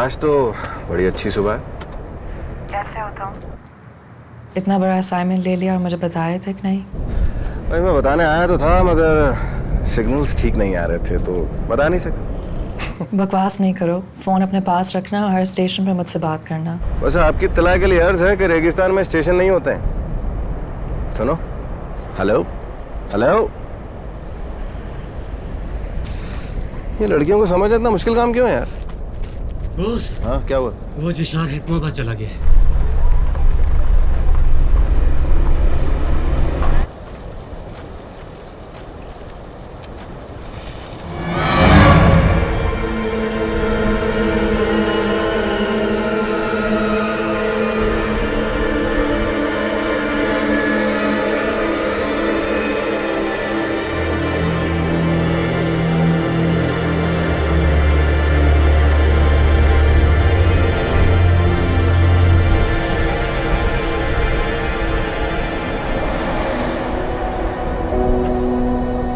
आज तो बड़ी अच्छी सुबह है। कैसे हो तुम? इतना बड़ा असाइनमेंट ले लिया और मुझे बताया था कि नहीं? भाई मैं बताने आया तो था मगर सिग्नल्स ठीक नहीं आ रहे थे तो बता नहीं सका। बकवास नहीं करो, फोन अपने पास रखना और हर स्टेशन पर मुझसे बात करना। बस आपकी इत्तला के लिए अर्ज है कि रेगिस्तान में स्टेशन नहीं होते हैं। सुनो, हेलो हेलो। ये लड़कियों को समझना इतना मुश्किल काम क्यों है यार? बॉस, हाँ क्या हुआ? वो जिशान हिकमाबाद चला गया।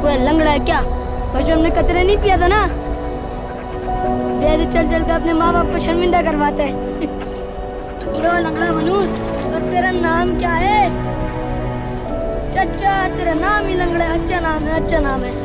वो लंगड़ा है क्या? बचपन में कतरे नहीं पिया था ना? चल चल कर अपने माँ बाप को शर्मिंदा करवाता है। लो लंगड़ा मनुष्य, और तेरा नाम क्या है? चचा, तेरा नाम ही लंगड़ा है। अच्छा नाम है, अच्छा नाम है।